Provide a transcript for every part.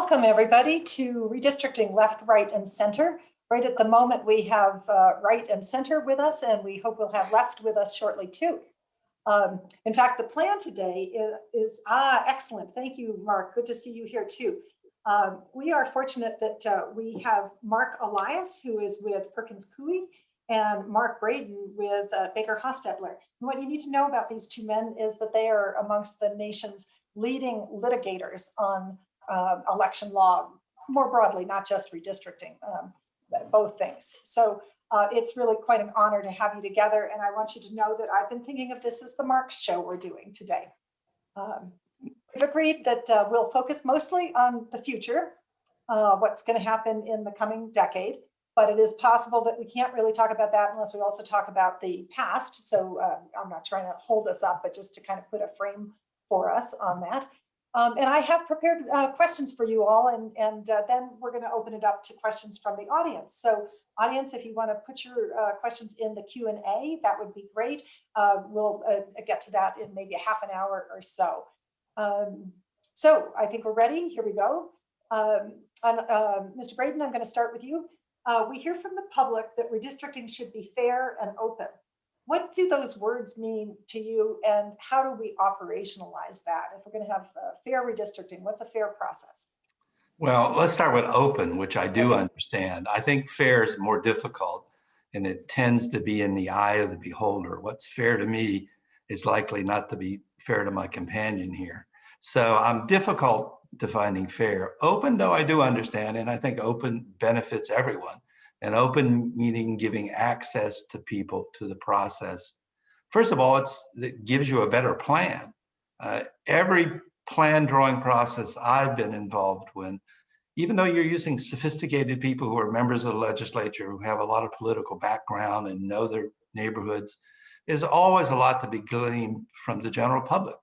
Welcome everybody to Redistricting Left, Right, and Center. Right at the moment we have right and center with us, and we hope we'll have left with us shortly too. In fact, the plan today is excellent. Thank you, Mark. Good to see you here too. We are fortunate that we have Mark Elias, who is with Perkins Coie, and Mark Braden with Baker Hostetler. And what you need to know about these two men is that they are amongst the nation's leading litigators on election law, more broadly, not just redistricting, both things. So it's really quite an honor to have you together. And I want you to know that I've been thinking of this as the Marks show we're doing today. We've agreed that we'll focus mostly on the future, what's going to happen in the coming decade. But it is possible that we can't really talk about that unless we also talk about the past. So I'm not trying to hold us up, but just to kind of put a frame for us on that. And I have prepared questions for you all, and then we're going to open it up to questions from the audience. So audience, if you want to put your questions in the Q&A, that would be great. We'll get to that in maybe a half an hour or so. So I think we're ready. Here we go. Mr. Braden, I'm going to start with you. We hear from the public that redistricting should be fair and open. What do those words mean to you, and how do we operationalize that? If we're going to have fair redistricting, what's a fair process? Well, let's start with open, which I do understand. I think fair is more difficult, and it tends to be in the eye of the beholder. What's fair to me is likely not to be fair to my companion here. So I'm difficult defining fair. Open, though, I do understand, and I think open benefits everyone. And open meaning giving access to people to the process. First of all, it gives you a better plan. Every plan drawing process I've been involved with, even though you're using sophisticated people who are members of the legislature, who have a lot of political background and know their neighborhoods, there's always a lot to be gleaned from the general public.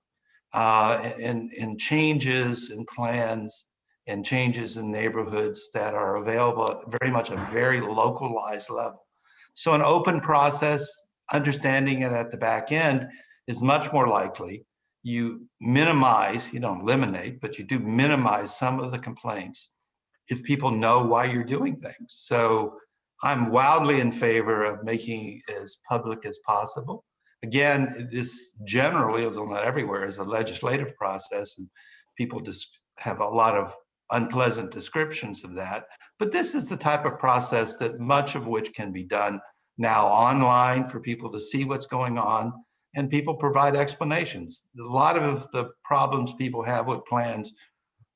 And changes in plans and changes in neighborhoods that are available at very much a very localized level. So an open process, understanding it at the back end, is much more likely. You minimize, you don't eliminate, but you do minimize some of the complaints if people know why you're doing things. So I'm wildly in favor of making it as public as possible. Again, this generally, although not everywhere, is a legislative process, and people just have a lot of unpleasant descriptions of that. But this is the type of process that much of which can be done now online for people to see what's going on, and people provide explanations. A lot of the problems people have with plans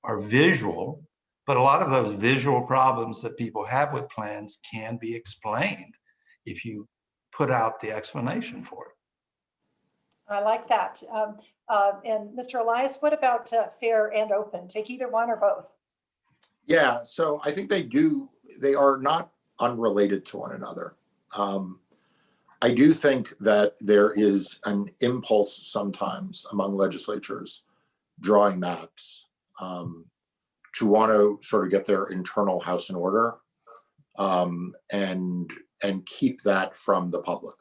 are visual, but a lot of those visual problems that people have with plans can be explained if you put out the explanation for it. I like that. And Mr. Elias, what about fair and open? Take either one or both. Yeah, so I think they are not unrelated to one another. I do think that there is an impulse sometimes among legislatures drawing maps to want to sort of get their internal house in order and keep that from the public.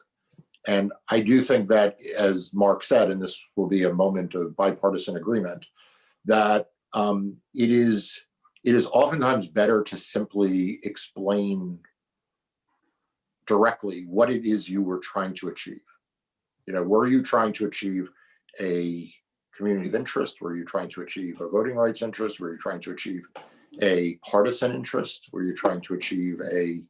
And I do think that, as Mark said, and this will be a moment of bipartisan agreement, that it is oftentimes better to simply explain directly what it is you were trying to achieve. You know, were you trying to achieve a community of interest? Were you trying to achieve a voting rights interest? Were you trying to achieve a partisan interest? Were you trying to achieve a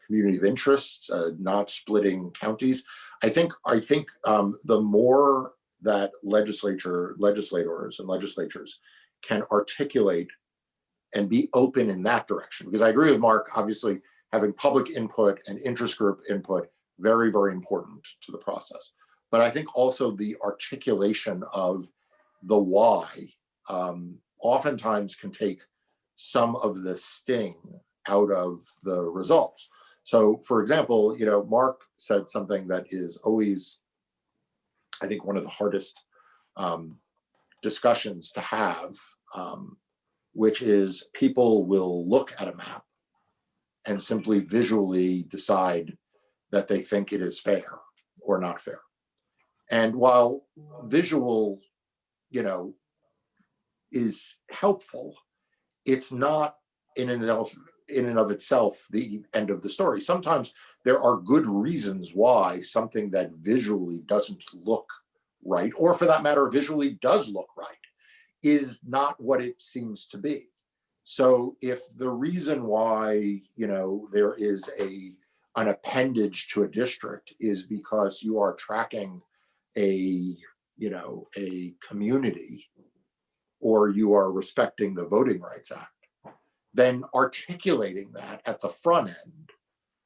community of interest, not splitting counties? I think the more that legislators and legislatures can articulate and be open in that direction, because I agree with Mark, obviously having public input and interest group input, very, very important to the process. But I think also the articulation of the why oftentimes can take some of the sting out of the results. So for example, you know, Mark said something that is always, I think, one of the hardest discussions to have, which is people will look at a map and simply visually decide that they think it is fair or not fair. And while visual, you know, is helpful, it's not in and of itself the end of the story. Sometimes there are good reasons why something that visually doesn't look right, or for that matter, visually does look right, is not what it seems to be. So if the reason why, there is an appendage to a district is because you are tracking a community, or you are respecting the Voting Rights Act, then articulating that at the front end,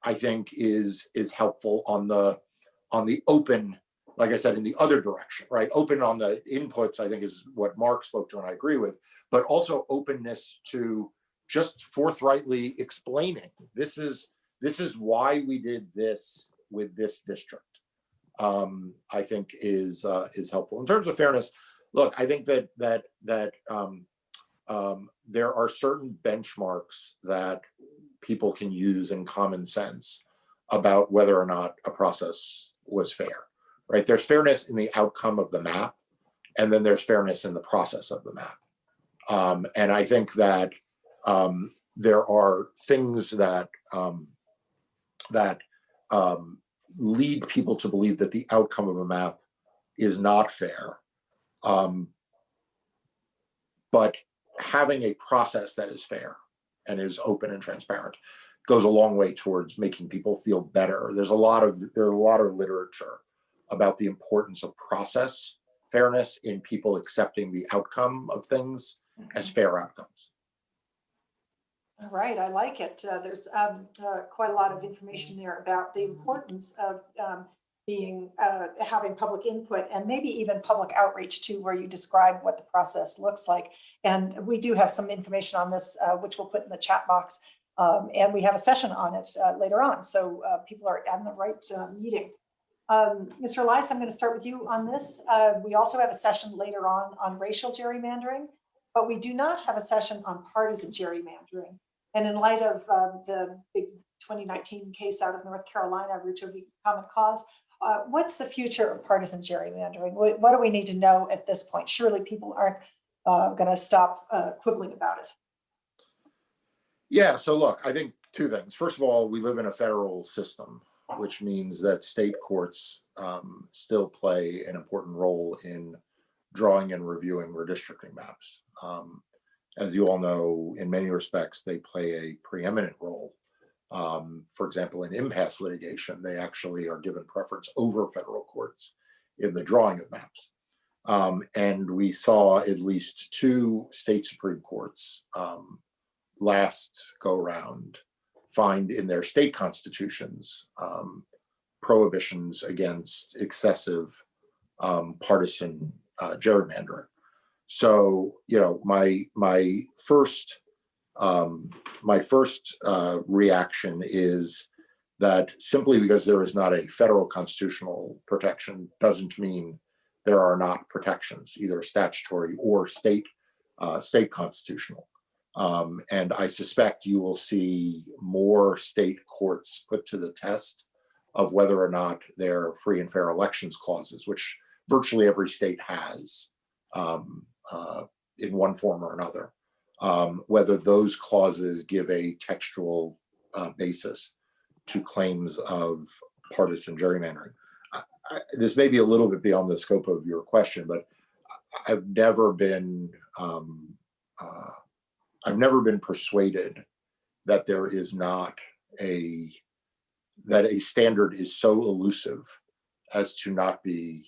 I think is helpful on the open, like I said, in the other direction, right? Open on the inputs, I think, is what Mark spoke to, and I agree with, but also openness to just forthrightly explaining this is why we did this with this district. I think is helpful in terms of fairness. Look, I think that there are certain benchmarks that people can use in common sense about whether or not a process was fair, right? There's fairness in the outcome of the map, and then there's fairness in the process of the map. And I think that there are things that lead people to believe that the outcome of a map is not fair. But having a process that is fair and is open and transparent goes a long way towards making people feel better. There's a lot of literature about the importance of process fairness in people accepting the outcome of things as fair outcomes. All right, I like it. There's quite a lot of information there about the importance of having public input, and maybe even public outreach too, where you describe what the process looks like. And we do have some information on this, which we'll put in the chat box. And we have a session on it later on. So people are in the right meeting. Mr. Elias, I'm going to start with you on this. We also have a session later on racial gerrymandering, but we do not have a session on partisan gerrymandering. And in light of the big 2019 case out of North Carolina, Ruto v. Common Cause, what's the future of partisan gerrymandering? What do we need to know at this point? Surely people aren't going to stop quibbling about it. Yeah, so look, I think two things. First of all, we live in a federal system, which means that state courts still play an important role in drawing and reviewing redistricting maps. As you all know, in many respects, they play a preeminent role. For example, in impasse litigation, they actually are given preference over federal courts in the drawing of maps. And we saw at least two state Supreme Courts last go round find in their state constitutions prohibitions against excessive partisan gerrymandering. So, my first reaction is that simply because there is not a federal constitutional protection doesn't mean there are not protections, either statutory or state constitutional. And I suspect you will see more state courts put to the test of whether or not their free and fair elections clauses, which virtually every state has in one form or another, whether those clauses give a textual basis to claims of partisan gerrymandering. This may be a little bit beyond the scope of your question, but I've never been persuaded that there is not that a standard is so elusive as to not be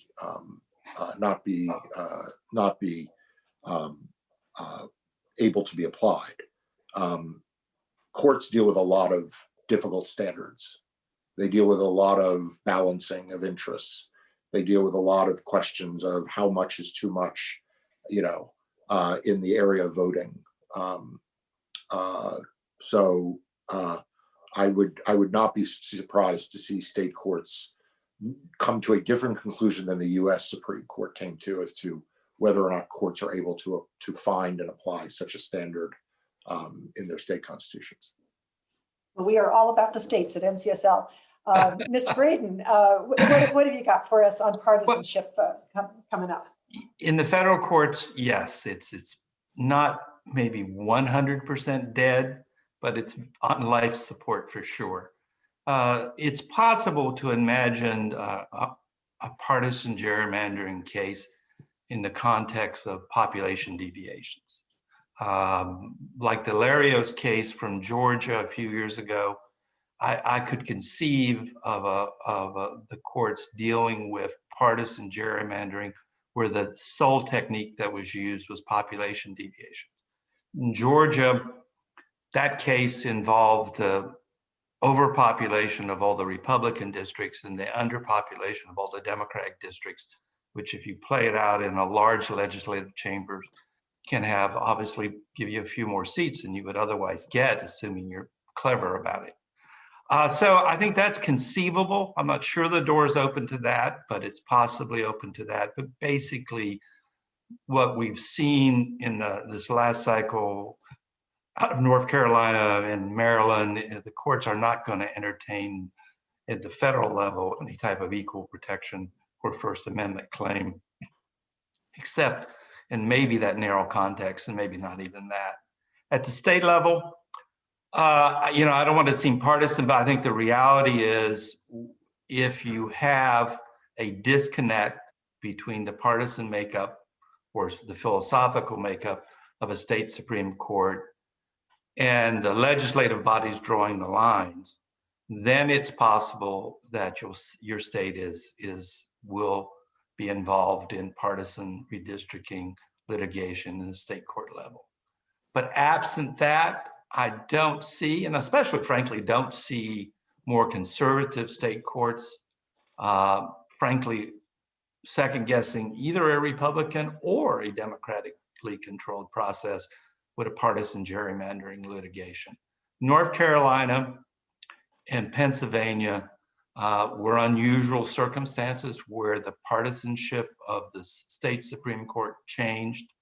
able to be applied. Courts deal with a lot of difficult standards. They deal with a lot of balancing of interests. They deal with a lot of questions of how much is too much, in the area of voting. So I would not be surprised to see state courts come to a different conclusion than the U.S. Supreme Court came to as to whether or not courts are able to find and apply such a standard in their state constitutions. Well, we are all about the states at NCSL. Mr. Braden, what have you got for us on partisanship coming up? In the federal courts, yes, it's not maybe 100% dead, but it's on life support for sure. It's possible to imagine a partisan gerrymandering case in the context of population deviations. Like the Larios case from Georgia a few years ago, I could conceive of the courts dealing with partisan gerrymandering where the sole technique that was used was population deviation. In Georgia, that case involved the overpopulation of all the Republican districts and the underpopulation of all the Democratic districts, which if you play it out in a large legislative chamber, can have obviously give you a few more seats than you would otherwise get, assuming you're clever about it. So I think that's conceivable. I'm not sure the door is open to that, but it's possibly open to that. But basically, what we've seen in this last cycle out of North Carolina and Maryland, the courts are not going to entertain at the federal level any type of equal protection or First Amendment claim, except in maybe that narrow context, and maybe not even that. At the state level, you know, I don't want to seem partisan, but I think the reality is if you have a disconnect between the partisan makeup or the philosophical makeup of a state Supreme Court and the legislative bodies drawing the lines, then it's possible that your state will be involved in partisan redistricting litigation in the state court level. But absent that, I don't see, and especially frankly, don't see more conservative state courts, frankly, second guessing either a Republican or a democratically controlled process with a partisan gerrymandering litigation. North Carolina and Pennsylvania were unusual circumstances where the partisanship of the state Supreme Court changed,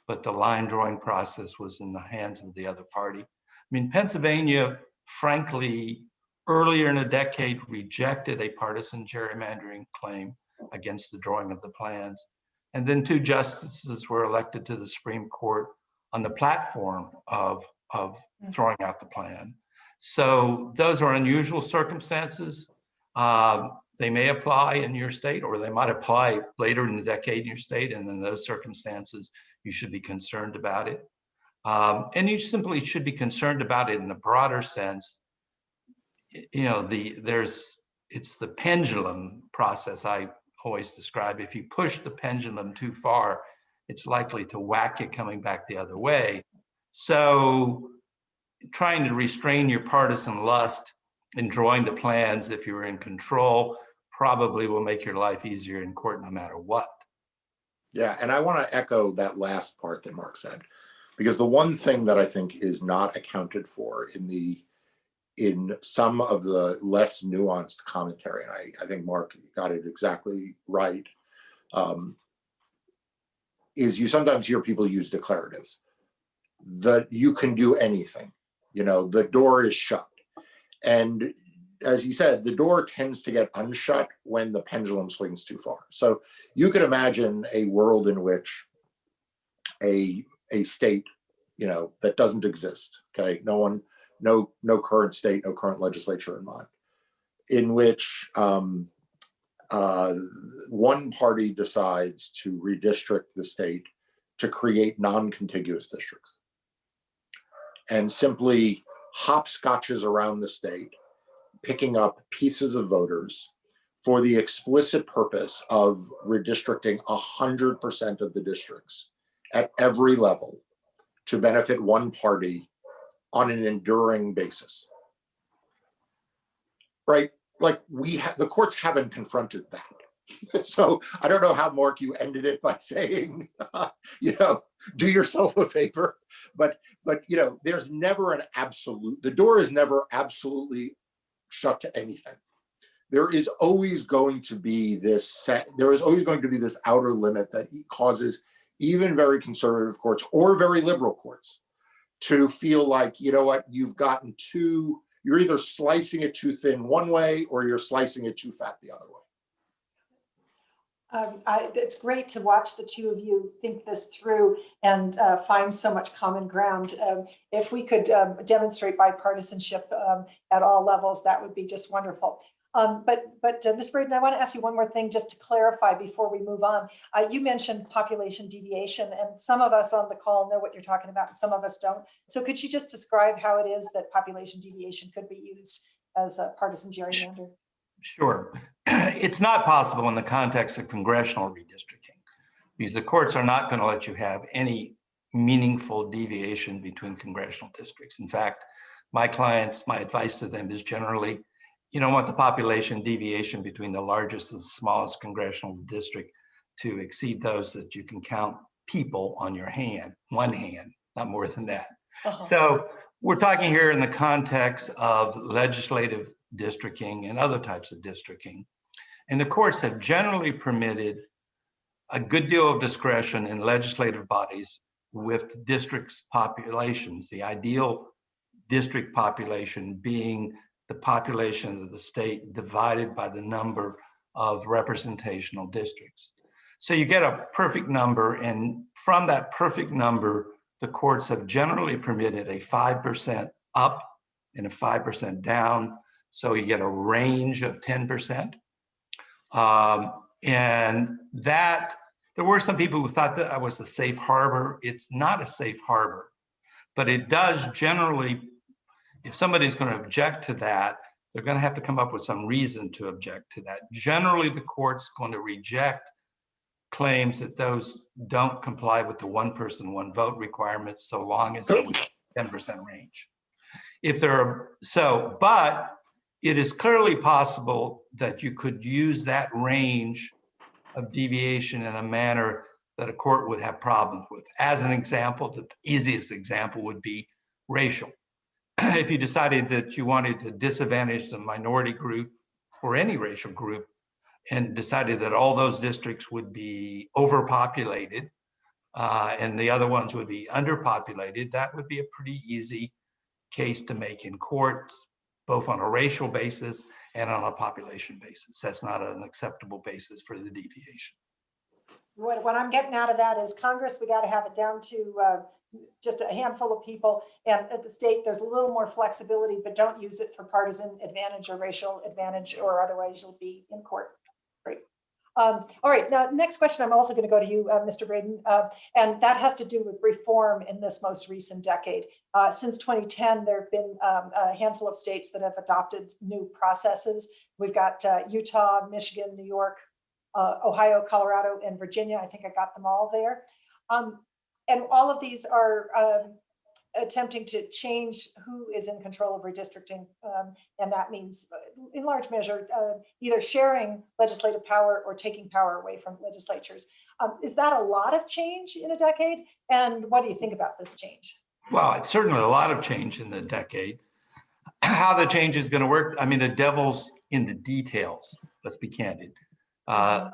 but the line drawing process was in the hands of the other party. I mean, Pennsylvania, frankly, earlier in the decade rejected a partisan gerrymandering claim against the drawing of the plans. And then 2 justices were elected to the Supreme Court on the platform of throwing out the plan. So those are unusual circumstances. They may apply in your state, or they might apply later in the decade in your state. And in those circumstances, you should be concerned about it. And you simply should be concerned about it in a broader sense. You know, it's the pendulum process I always describe. If you push the pendulum too far, it's likely to whack it coming back the other way. So trying to restrain your partisan lust in drawing the plans, if you're in control, probably will make your life easier in court no matter what. Yeah, and I want to echo that last part that Mark said, because the one thing that I think is not accounted for in some of the less nuanced commentary, and I think Mark got it exactly right, is you sometimes hear people use declaratives that you can do anything, you know, the door is shut. And as he said, the door tends to get unshut when the pendulum swings too far. So you could imagine a world in which a state, you know, that doesn't exist, okay, no current state, no current legislature in mind, in which one party decides to redistrict the state to create non-contiguous districts and simply hopscotches around the state, picking up pieces of voters for the explicit purpose of redistricting 100% of the districts at every level to benefit one party on an enduring basis. Right? Like the courts haven't confronted that. So I don't know how, Mark, you ended it by saying, you know, do yourself a favor, but you know, there's never an absolute, the door is never absolutely shut to anything. There is always going to be this outer limit that causes even very conservative courts or very liberal courts to feel like, you know what, you're either slicing it too thin one way or you're slicing it too fat the other way. It's great to watch the two of you think this through and find so much common ground. If we could demonstrate bipartisanship at all levels, that would be just wonderful. But Ms. Braden, I want to ask you one more thing just to clarify before we move on. You mentioned population deviation, and some of us on the call know what you're talking about, and some of us don't. So could you just describe how it is that population deviation could be used as a partisan gerrymander? Sure. It's not possible in the context of congressional redistricting, because the courts are not going to let you have any meaningful deviation between congressional districts. In fact, my clients, my advice to them is generally, you don't want the population deviation between the largest and smallest congressional district to exceed those that you can count people on your hand, one hand, not more than that. So we're talking here in the context of legislative districting and other types of districting. And the courts have generally permitted a good deal of discretion in legislative bodies with districts populations, the ideal district population being the population of the state divided by the number of representational districts. So you get a perfect number, and from that perfect number, the courts have generally permitted a 5% up and a 5% down. So you get a range of 10%. And that, there were some people who thought that was a safe harbor. It's not a safe harbor, but it does generally, if somebody's going to object to that, they're going to have to come up with some reason to object to that. Generally, the court's going to reject claims that those don't comply with the one person, one vote requirements, so long as it's 10% range. If there are, so, but it is clearly possible that you could use that range of deviation in a manner that a court would have problems with. As an example, the easiest example would be racial. If you decided that you wanted to disadvantage the minority group or any racial group and decided that all those districts would be overpopulated and the other ones would be underpopulated, that would be a pretty easy case to make in courts, both on a racial basis and on a population basis. That's not an acceptable basis for the deviation. What I'm getting out of that is Congress, we got to have it down to just a handful of people. And at the state, there's a little more flexibility, but don't use it for partisan advantage or racial advantage, or otherwise you'll be in court. Great. All right, now next question, I'm also going to go to you, Mr. Braden, and that has to do with reform in this most recent decade. Since 2010, there have been a handful of states that have adopted new processes. We've got Utah, Michigan, New York, Ohio, Colorado, and Virginia. I think I got them all there. And all of these are attempting to change who is in control of redistricting. And that means, in large measure, either sharing legislative power or taking power away from legislatures. Is that a lot of change in a decade? And what do you think about this change? Well, it's certainly a lot of change in the decade. How the change is going to work, I mean, the devil's in the details, let's be candid.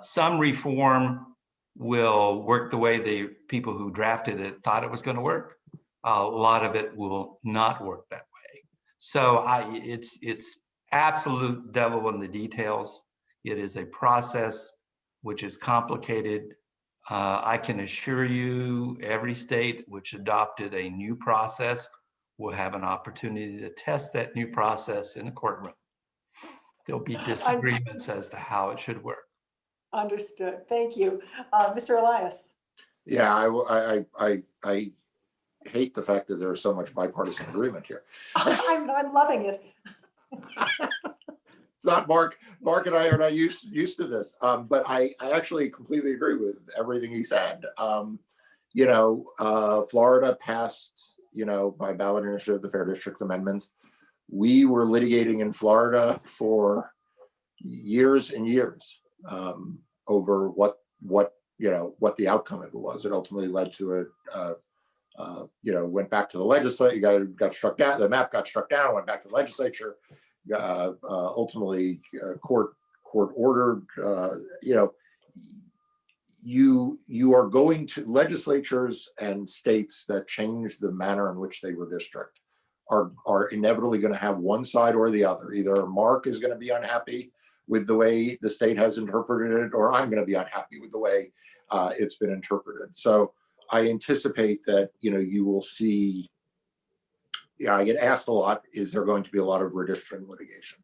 Some reform will work the way the people who drafted it thought it was going to work. A lot of it will not work that way. So it's absolute devil in the details. It is a process which is complicated. I can assure you every state which adopted a new process will have an opportunity to test that new process in the courtroom. There'll be disagreements as to how it should work. Understood. Thank you. Mr. Elias. Yeah, I hate the fact that there is so much bipartisan agreement here. I'm loving it. It's not Mark and I are not used to this, but I actually completely agree with everything he said. Florida passed, by ballot initiative, the Fair District Amendments. We were litigating in Florida for years and years over what the outcome of it was. It ultimately led to went back to the legislature, got struck down. The map got struck down, went back to the legislature. Ultimately, court ordered. You are going to legislatures and states that change the manner in which they redistrict are inevitably going to have one side or the other. Either Mark is going to be unhappy with the way the state has interpreted it, or I'm going to be unhappy with the way it's been interpreted. So I anticipate that, you will see, I get asked a lot, is there going to be a lot of redistricting litigation?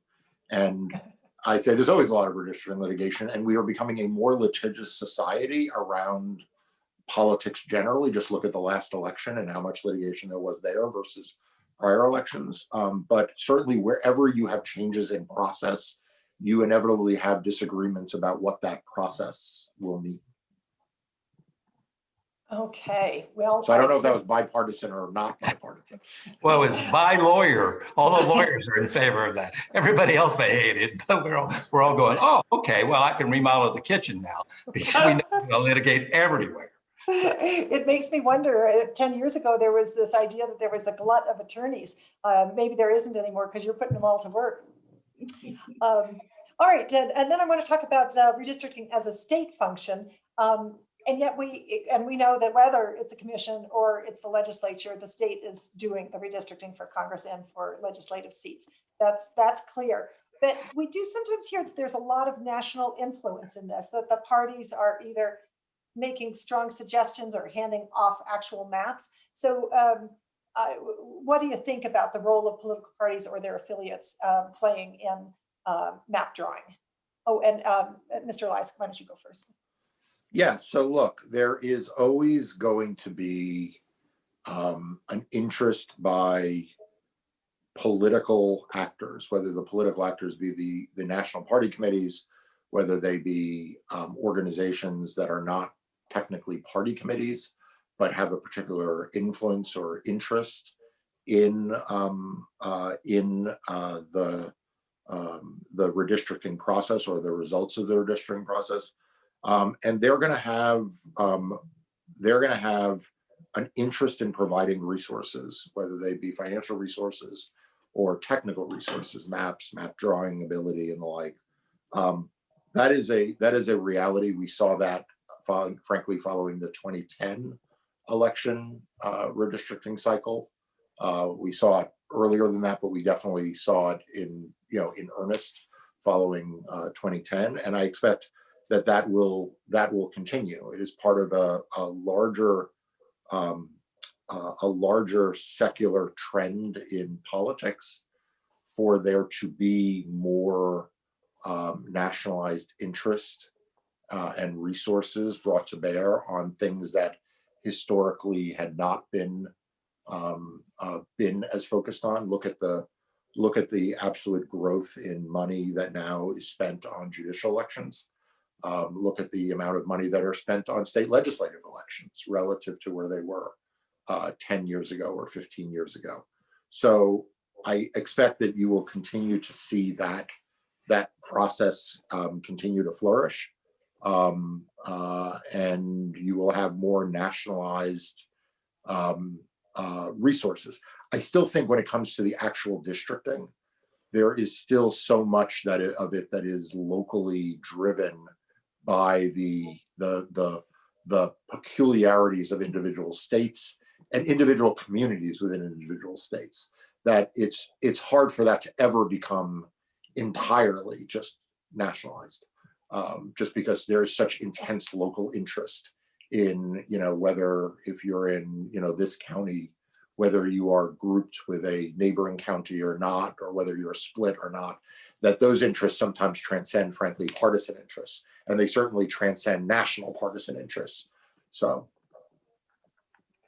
And I say there's always a lot of redistricting litigation, and we are becoming a more litigious society around politics generally. Just look at the last election and how much litigation there was there versus prior elections. But certainly wherever you have changes in process, you inevitably have disagreements about what that process will mean. Okay, well. So I don't know if that was bipartisan or not bipartisan. Well, it's by lawyer. All the lawyers are in favor of that. Everybody else may hate it, but we're all going, oh, okay, well, I can remodel the kitchen now because we know we're gonna litigate everywhere. It makes me wonder, 10 years ago, there was this idea that there was a glut of attorneys. Maybe there isn't anymore because you're putting them all to work. All right, and then I want to talk about redistricting as a state function. And yet we know that whether it's a commission or it's the legislature, the state is doing the redistricting for Congress and for legislative seats. That's clear. But we do sometimes hear that there's a lot of national influence in this, that the parties are either making strong suggestions or handing off actual maps. So what do you think about the role of political parties or their affiliates playing in map drawing? Oh, and Mr. Elias, why don't you go first? Yeah, so look, there is always going to be an interest by political actors, whether the political actors be the national party committees, whether they be organizations that are not technically party committees, but have a particular influence or interest in the redistricting process or the results of the redistricting process. And they're going to have an interest in providing resources, whether they be financial resources or technical resources, maps, map drawing ability, and the like. That is a reality. We saw that, frankly, following the 2010 election redistricting cycle. We saw it earlier than that, but we definitely saw it in earnest following 2010, and I expect that will continue. It is part of a larger secular trend in politics for there to be more nationalized interest and resources brought to bear on things that historically had not been as focused on. Look at the absolute growth in money that now is spent on judicial elections. Look at the amount of money that are spent on state legislative elections relative to where they were 10 years ago or 15 years ago. So I expect that you will continue to see that process continue to flourish, and you will have more nationalized resources. I still think when it comes to the actual districting, there is still so much of it that is locally driven by the peculiarities of individual states and individual communities within individual states, that it's hard for that to ever become entirely just nationalized, just because there is such intense local interest in, whether if you're in, this county, whether you are grouped with a neighboring county or not, or whether you're split or not, that those interests sometimes transcend, frankly, partisan interests, and they certainly transcend national partisan interests. So.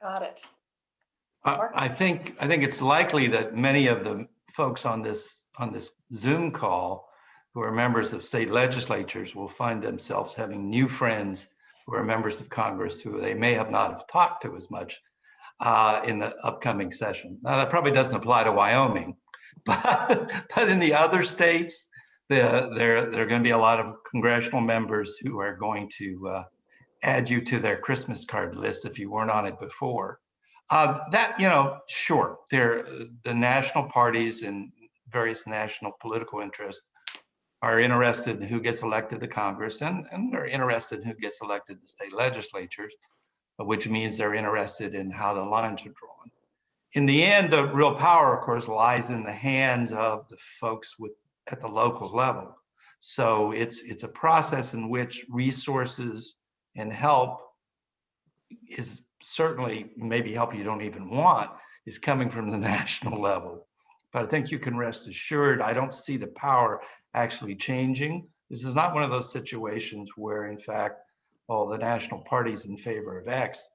Got it. I think it's likely that many of the folks on this Zoom call who are members of state legislatures will find themselves having new friends who are members of Congress who they may have not have talked to as much in the upcoming session. Now, that probably doesn't apply to Wyoming, but in the other states, there are going to be a lot of congressional members who are going to add you to their Christmas card list if you weren't on it before. Sure, the national parties and various national political interests are interested in who gets elected to Congress, and they're interested in who gets elected to state legislatures, which means they're interested in how the lines are drawn. In the end, the real power, of course, lies in the hands of the folks at the local level. So it's a process in which resources and help is certainly maybe help you don't even want is coming from the national level. But I think you can rest assured, I don't see the power actually changing. This is not one of those situations where, in fact, oh, the national party's in favor of X,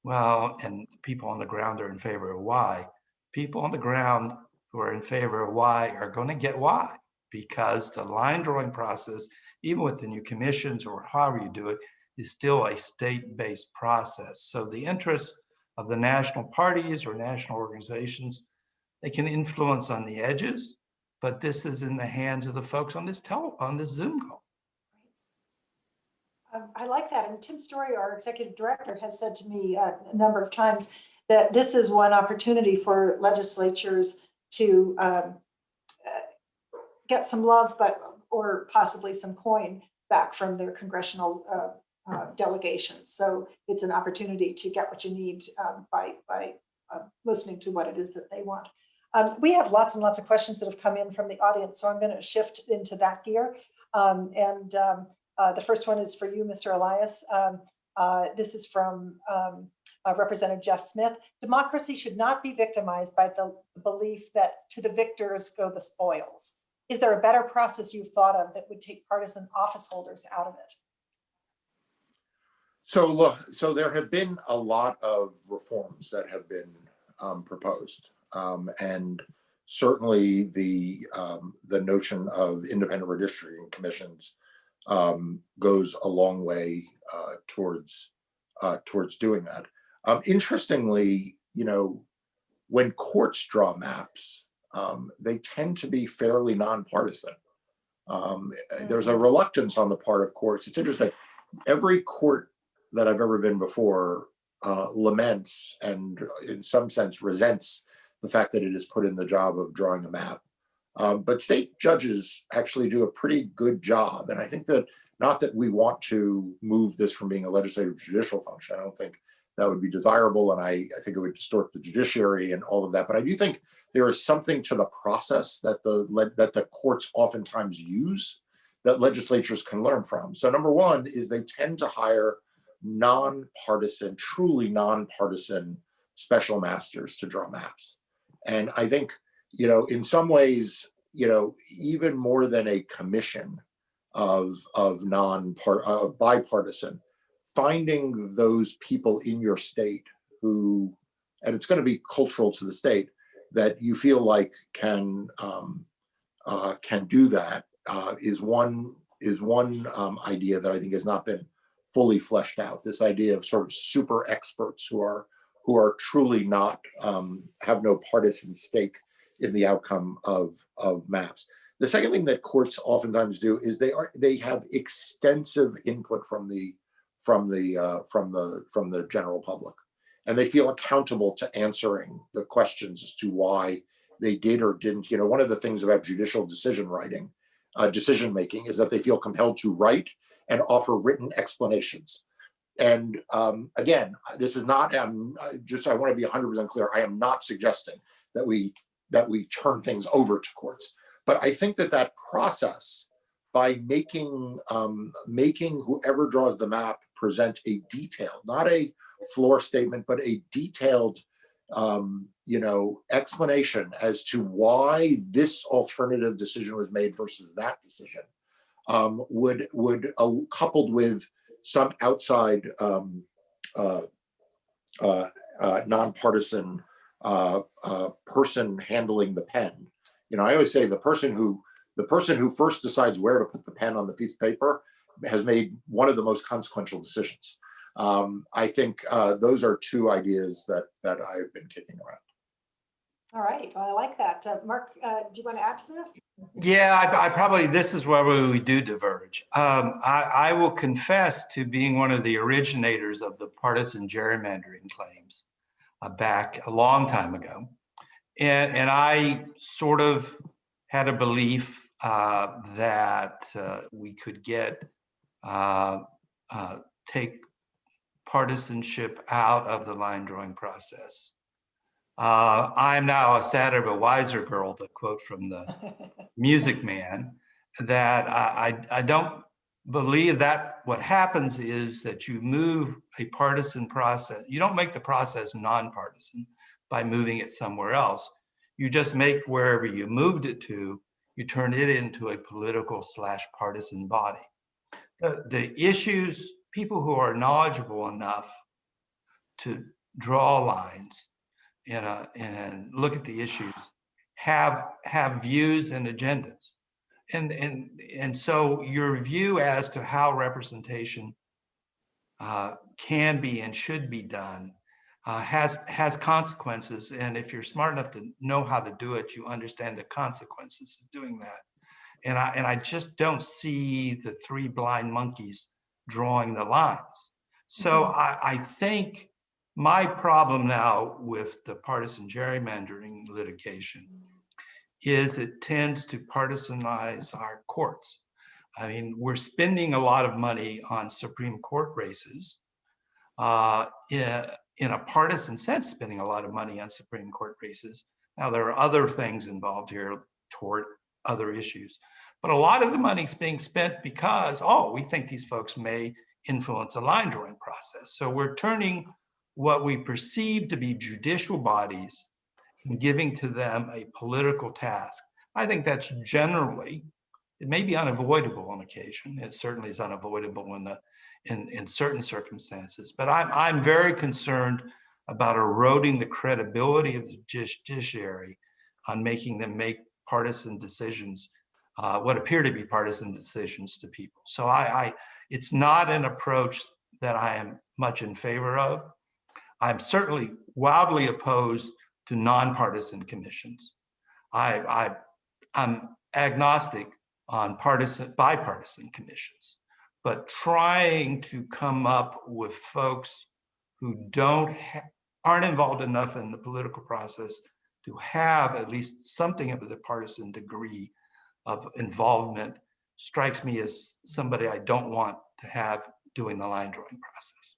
well, and people on the ground are in favor of Y. People on the ground who are in favor of Y are going to get Y, because the line drawing process, even with the new commissions or however you do it, is still a state-based process. So the interests of the national parties or national organizations, they can influence on the edges, but this is in the hands of the folks on this Zoom call. I like that. And Tim Story, our executive director, has said to me a number of times that this is one opportunity for legislatures to get some love, or possibly some coin back from their congressional delegations. So it's an opportunity to get what you need by listening to what it is that they want. We have lots and lots of questions that have come in from the audience, so I'm going to shift into that gear. The first one is for you, Mr. Elias. This is from Representative Jeff Smith. Democracy should not be victimized by the belief that to the victors go the spoils. Is there a better process you've thought of that would take partisan office holders out of it? So look, so there have been a lot of reforms that have been proposed, and certainly the notion of independent redistricting commissions goes a long way towards doing that. Interestingly, when courts draw maps, they tend to be fairly nonpartisan. There's a reluctance on the part of courts. It's interesting. Every court that I've ever been before laments and in some sense resents the fact that it is put in the job of drawing a map. But state judges actually do a pretty good job. And I think that, not that we want to move this from being a legislative judicial function, I don't think that would be desirable. And I think it would distort the judiciary and all of that. But I do think there is something to the process that the courts oftentimes use that legislatures can learn from. So number one is they tend to hire nonpartisan, truly nonpartisan special masters to draw maps. And I think, in some ways, even more than a commission of bipartisan, finding those people in your state who, and it's going to be cultural to the state, that you feel like can do that is one idea that I think has not been fully fleshed out. This idea of sort of super experts who are truly not have no partisan stake in the outcome of maps. The second thing that courts oftentimes do is they have extensive input from the general public, and they feel accountable to answering the questions as to why they did or didn't. One of the things about judicial decision making is that they feel compelled to write and offer written explanations. And again, this is not, I want to be 100% clear. I am not suggesting that we turn things over to courts, but I think that process, by making whoever draws the map present a detailed, not a floor statement, but a detailed explanation as to why this alternative decision was made versus that decision, would coupled with some outside nonpartisan person handling the pen. I always say the person who first decides where to put the pen on the piece of paper has made one of the most consequential decisions. I think those are two ideas that I've been kicking around. All right, well, I like that. Mark, do you want to add to that? Yeah, I probably, this is where we do diverge. I will confess to being one of the originators of the partisan gerrymandering claims back a long time ago. And I sort of had a belief that we could take partisanship out of the line drawing process. I'm now a sadder but wiser girl, to quote from the Music Man. that I don't believe that what happens is that you move a partisan process. You don't make the process nonpartisan by moving it somewhere else. You just make wherever you moved it to, you turn it into a political / partisan body. The issues, people who are knowledgeable enough to draw lines and look at the issues have views and agendas. And so your view as to how representation can be and should be done has consequences. And if you're smart enough to know how to do it, you understand the consequences of doing that. And I just don't see the three blind monkeys drawing the lines. So I think my problem now with the partisan gerrymandering litigation is it tends to partisanize our courts. I mean, we're spending a lot of money on Supreme Court races, in a partisan sense, spending a lot of money on Supreme Court races. Now, there are other things involved here toward other issues, but a lot of the money's being spent because, oh, we think these folks may influence a line drawing process. So we're turning what we perceive to be judicial bodies and giving to them a political task. I think that's generally, it may be unavoidable on occasion. It certainly is unavoidable in certain circumstances, but I'm very concerned about eroding the credibility of the judiciary on making them make partisan decisions, what appear to be partisan decisions to people. So it's not an approach that I am much in favor of. I'm certainly wildly opposed to nonpartisan commissions. I'm agnostic on bipartisan commissions, but trying to come up with folks who aren't involved enough in the political process to have at least something of a partisan degree of involvement strikes me as somebody I don't want to have doing the line drawing process.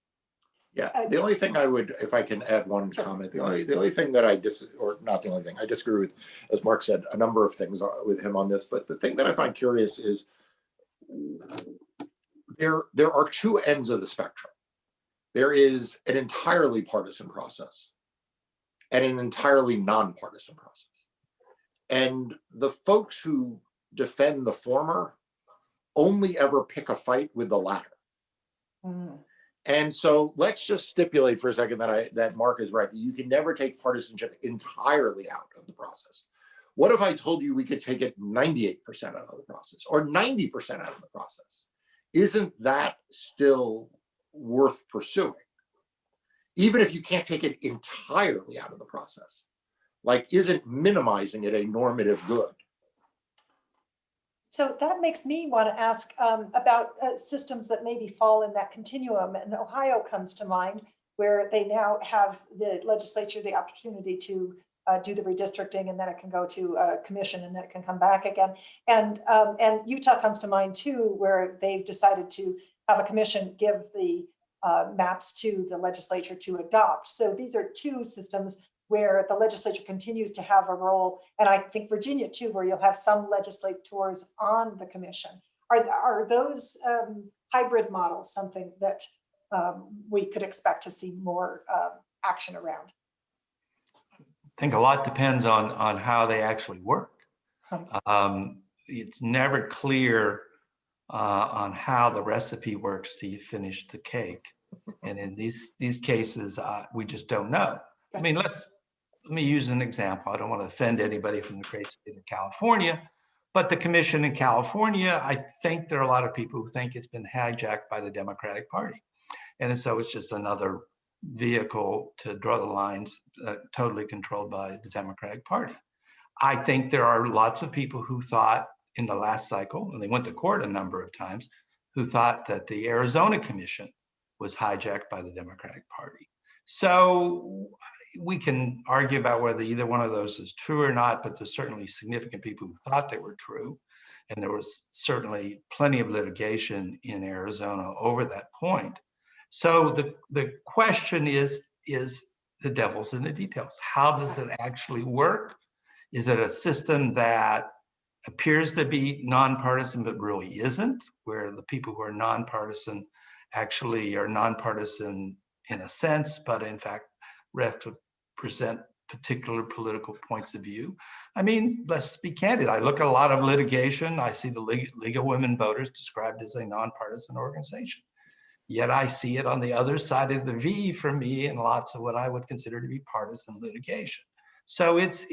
Yeah, the only thing I would, if I can add one comment, the only thing that I disagree with, as Mark said, a number of things with him on this, but the thing that I find curious is there are two ends of the spectrum. There is an entirely partisan process and an entirely nonpartisan process. And the folks who defend the former only ever pick a fight with the latter. Mm. And so let's just stipulate for a second that Mark is right, that you can never take partisanship entirely out of the process. What if I told you we could take it 98% out of the process or 90% out of the process? Isn't that still worth pursuing? Even if you can't take it entirely out of the process, like, isn't minimizing it a normative good? So that makes me want to ask about systems that maybe fall in that continuum. And Ohio comes to mind, where they now have the legislature the opportunity to do the redistricting, and then it can go to a commission, and then it can come back again. And Utah comes to mind too, where they've decided to have a commission give the maps to the legislature to adopt. So these are two systems where the legislature continues to have a role. And I think Virginia too, where you'll have some legislators on the commission. Are those hybrid models something that we could expect to see more action around? I think a lot depends on how they actually work. It's never clear on how the recipe works till you finish the cake. And in these cases, we just don't know. I mean, let me use an example. I don't want to offend anybody from the great state of California, but the commission in California, I think there are a lot of people who think it's been hijacked by the Democratic Party. And so it's just another vehicle to draw the lines totally controlled by the Democratic Party. I think there are lots of people who thought in the last cycle, and they went to court a number of times, who thought that the Arizona Commission was hijacked by the Democratic Party. So we can argue about whether either one of those is true or not, but there's certainly significant people who thought they were true. And there was certainly plenty of litigation in Arizona over that point. So the question is the devil's in the details. How does it actually work? Is it a system that appears to be nonpartisan, but really isn't, where the people who are nonpartisan actually are nonpartisan in a sense, but in fact represent particular political points of view. I mean, let's be candid. I look at a lot of litigation. I see the League of Women Voters described as a nonpartisan organization. Yet I see it on the other side of the V for me in lots of what I would consider to be partisan litigation. So it's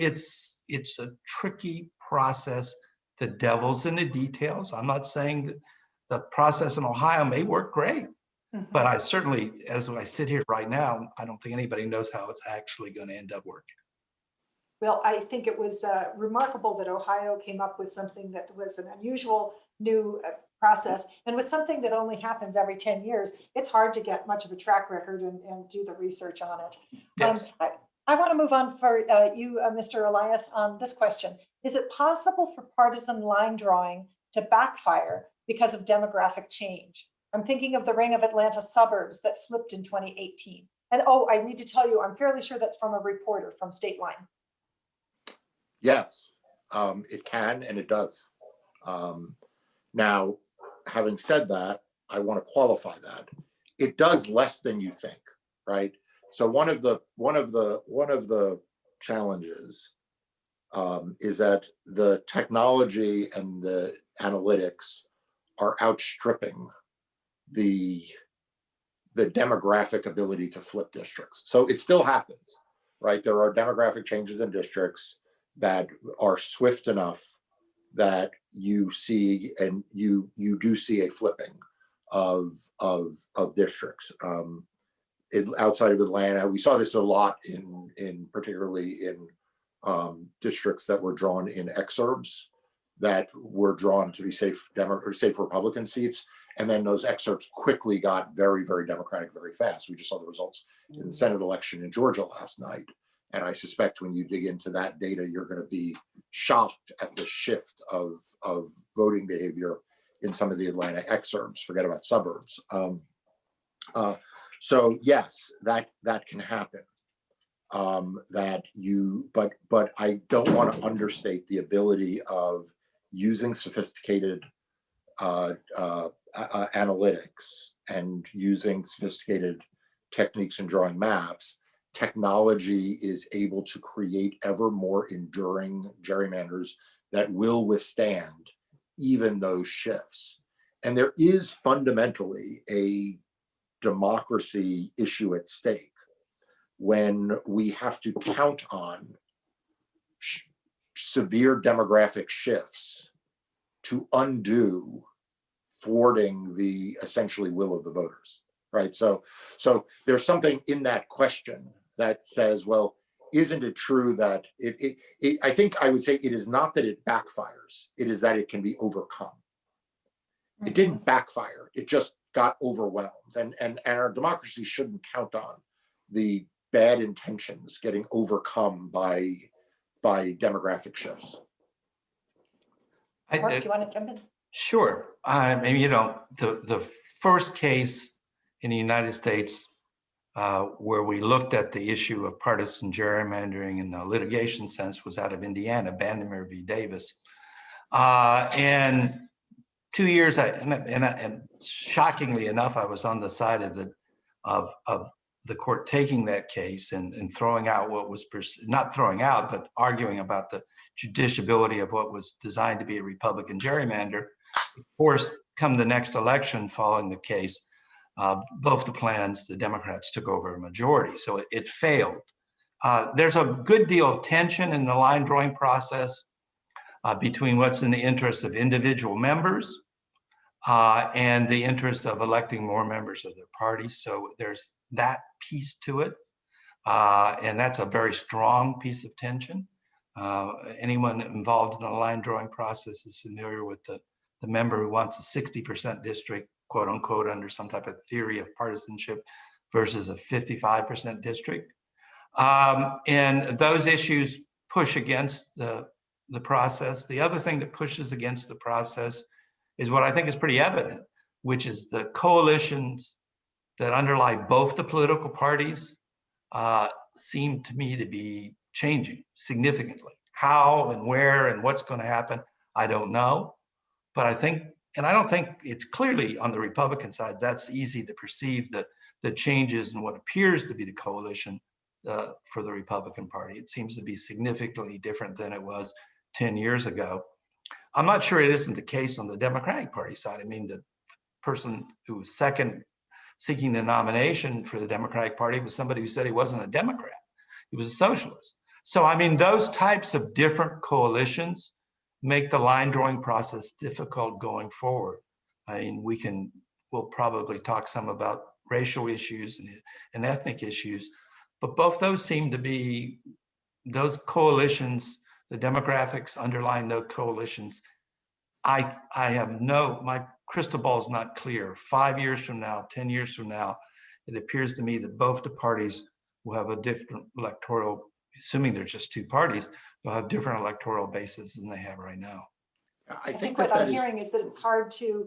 a tricky process. The devil's in the details. I'm not saying that the process in Ohio may work great, but I certainly, as I sit here right now, I don't think anybody knows how it's actually going to end up working. Well, I think it was remarkable that Ohio came up with something that was an unusual new process, and with something that only happens every 10 years, it's hard to get much of a track record and do the research on it. Yes. I want to move on for you, Mr. Elias, on this question. Is it possible for partisan line drawing to backfire because of demographic change? I'm thinking of the Ring of Atlanta suburbs that flipped in 2018. And oh, I need to tell you, I'm fairly sure that's from a reporter from State Line. Yes, it can and it does. Now, having said that, I want to qualify that. It does less than you think, right? So one of the challenges is that the technology and the analytics are outstripping the demographic ability to flip districts. So it still happens, right? There are demographic changes in districts that are swift enough that you see, and you do see a flipping of districts. Outside of Atlanta, we saw this a lot in particularly in districts that were drawn in exurbs that were drawn to be safe Republican seats, and then those exurbs quickly got very, very Democratic very fast. We just saw the results in the Senate election in Georgia last night. And I suspect when you dig into that data, you're going to be shocked at the shift of voting behavior in some of the Atlanta exurbs. Forget about suburbs. So yes, that can happen. But I don't want to understate the ability of using sophisticated analytics and using sophisticated techniques in drawing maps. Technology is able to create ever more enduring gerrymanders that will withstand even those shifts. And there is fundamentally a democracy issue at stake when we have to count on severe demographic shifts to undo thwarting the essentially will of the voters, right? So there's something in that question that says, well, isn't it true that I think I would say it is not that it backfires, it is that it can be overcome. It didn't backfire, it just got overwhelmed. And our democracy shouldn't count on the bad intentions getting overcome by demographic shifts. Mark, do you want to jump in? Sure. Maybe, the first case in the United States where we looked at the issue of partisan gerrymandering in the litigation sense was out of Indiana, Vandermeer v. Davis. And 2 years, and shockingly enough, I was on the side of the court taking that case and throwing out what was, not throwing out, but arguing about the judiciability of what was designed to be a Republican gerrymander. Of course, come the next election following the case, both the plans, the Democrats took over a majority, so it failed. There's a good deal of tension in the line drawing process between what's in the interest of individual members and the interest of electing more members of their party. So there's that piece to it. And that's a very strong piece of tension. Anyone involved in the line drawing process is familiar with the member who wants a 60% district, quote unquote, under some type of theory of partisanship versus a 55% district. And those issues push against the process. The other thing that pushes against the process is what I think is pretty evident, which is the coalitions that underlie both the political parties seem to me to be changing significantly. How and where and what's going to happen, I don't know. But I think, and I don't think it's clearly on the Republican side, that's easy to perceive the changes in what appears to be the coalition for the Republican Party. It seems to be significantly different than it was 10 years ago. I'm not sure it isn't the case on the Democratic Party side. I mean, the person who was second seeking the nomination for the Democratic Party was somebody who said he wasn't a Democrat. He was a socialist. So, I mean, those types of different coalitions make the line drawing process difficult going forward. I mean, we'll probably talk some about racial issues and ethnic issues, but both those seem to be those coalitions, the demographics underlying those coalitions. I have my crystal ball is not clear. 5 years from now, 10 years from now, it appears to me that both the parties will have a different electoral, assuming there's just two parties, they'll have different electoral bases than they have right now. I think what I'm hearing is that it's hard to